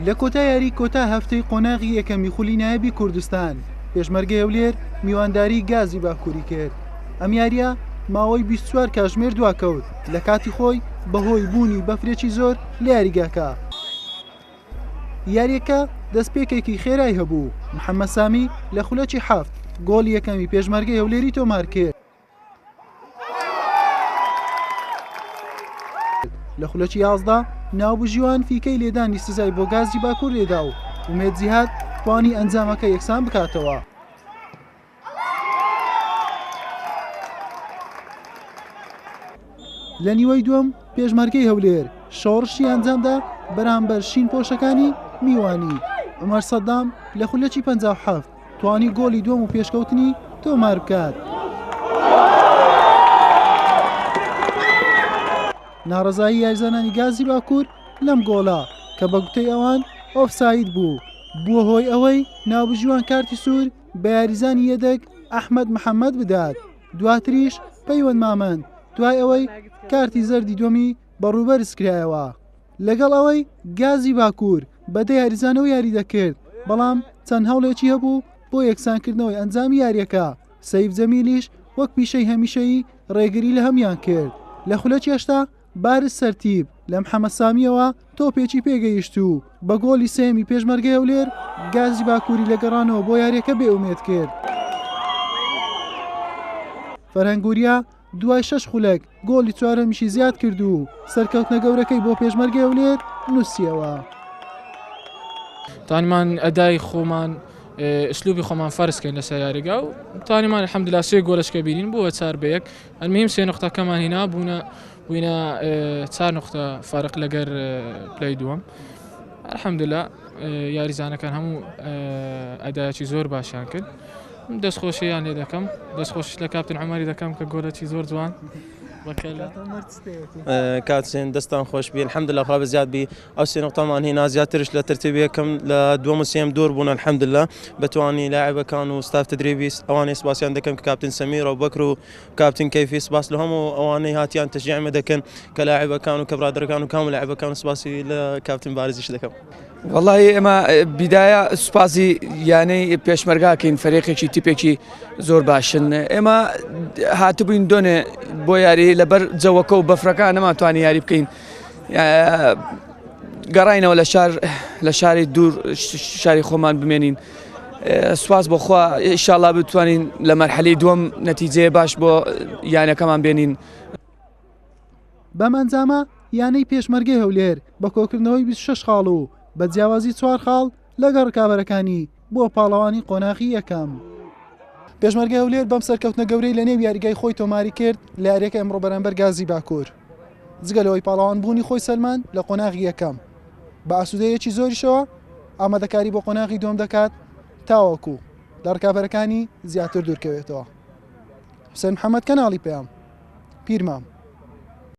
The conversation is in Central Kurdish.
لە کۆتا یاری کۆتا هەفتەی قۆناغی یەکەمی خولی نایەبی کوردستان پێشمەرگە هەولێر میوانداری گازی باکووری کرد. ئەم یاریە ماوەی 24 کاتژمێر دواکەوت لە کاتی خۆی بەهۆی بوونی بەفرێکی زۆر لە یاریگاکە. یاریەکە دەستپێکێکی خێرای هەبوو. محەممەد سامی لە خولەکی حەفت گۆڵی یەکەمی پێشمەرگەی هەولێری تۆمار کرد. لە خولەکی 11 ناوبژیوان فیکەی لێدانی سزای بۆ گازی باکوور لێدا و ئومێد جیهاد توانی ئەنجامەکە یەکسان بکاتەوە. لە نیوەی دووەم پێشمەرگەی هەولێر شۆڕشی ئەنجامدا بەرامبەر شین پۆشەکانی میوانی. عومەر سەدام لە خولەکی 57 توانی گۆڵی دووەم و پێشکەوتنی تۆمار بکات. ناڕەزایی یاریزانانی گازی باکوور لەم گۆڵە کە بە گوتەی ئەوان ئۆفساید بوو بووە هۆی ئەوەی ناوبژیوان کارتی سوور بە یاریزانی یەدەک ئەحمەد محەممەد بدات. دواتریش پەیوەند مامەند دوای ئەوەی کارتی زەردی دووەمی بەڕووبەرز کرایەوە. لەگەڵ ئەوەی گازی باکوور بەدە یاریزانەوە یاری دەکرد بەڵام چەند هەوڵێکی هەبوو بۆ یەکسانکردنەوەی ئەنجامی یاریەکە. سەیف جەمیلیش وەک پیشەی هەمیشەیی ڕێگری لە هەمیان کرد. لە خولەکی هەشتا بارز سەرتیب لە محەممەد سامیەوە تۆپێکی پێگەیشت و بە گۆڵی سێمی پێشمەرگەی هەولێر گازی باکووری لە گەڕانەوە بۆ یاریەکە بێئومێد کرد. فەرهەنگوریا دوای 6 خولەک گۆڵی چوارەمیشی زیاد کرد و سەرکەوتنە گەورەکەی بۆ پێشمەرگەی هەولێر نووسیەوە. تانیمان ئەدای خۆمان ئسلوبی خۆمان فەرزکەین لەسەر یاریگا و تانیمان الحەمدولیلا سێ گۆڵشکە بینین بووە 4-1. ئەلمهم سێ نقطەکەمان هینا بووینە 4 نقطە فارق لەگەر پلەی دووەم. الحەمدولیلا یاریزانەکان هەموو ئەدایەکی زۆر باشیان کرد. دەستخۆشییان لێ دەکەم دەستخۆش لە کاپتن عومەری دەکەم کە گۆڵێکی زۆر جوان کاتسێن دەستان خۆش بی الحەمدولیلا خوا بەزیاد بی ئەو سێ نقطەمان هینا زیاترش لە ترتیب یەکەم لە دووەم و سێم دوور بوون الحەمدولیلا بەتوانی لاعبەکان و ستاف تدریبی ئەوانەی سپاسیان دەکەم کە کاپتن سەمیر و بەکر و کاپتن کەیفی سپاس لە هەموو ئەوانەی هاتیان تەشجیعمە دەکەن کە لاعبەکان و کە برادەرەکان و کامل لاعبەکان و سپاسی لە کاپتن بارزیش دەکەم. والله ئێمە بیدایە سوپاسی یانەی پێشمەرگاکەین فەرێقێکی تیپێکی زۆر باشن. ئێمە هاتبووین دۆنێ بۆ یاری لەبەر جەوەکە و بەفرەکان نەماتوانی یاری بکەین. گەڕاینەوە لە شاری دوور شاری خۆمان بمێنین. سواس بۆخوا ئینشاڵڵا بتوانین لە مەرحەلەی دووەم نەتیجەیە باش بۆ یانەکەمان بێنین. بەمەنجامە یانەی پێشمەرگەی هەولێر بە کۆکردنەوەی 26 خاڵ و بە جیاوازی 4 خاڵ لەگەڵ ڕکابەرەکانی بۆ پاڵەوانی قۆناغی یەکەم. پێشمەرگەی هەولێر بەم سەرکەوتنە گەورەی لە نێو یاریگای خۆی تۆماری کرد لە یاریەکە ئەمڕۆ بەرامبەر گازی باکوور. جگەلەوەی پاڵەوان بوونی خۆی سەلمان لە قۆناغی یەکەم بە ئاسوودەیەکی زۆریشەوە ئامادەکاری بۆ قۆناغی دووەم دەکات تاوەکو لە ڕکابەرەکانی زیاتر دوورکەوێتەوە. حوسێن محەممەد کەناڵی پێیان پیرمام.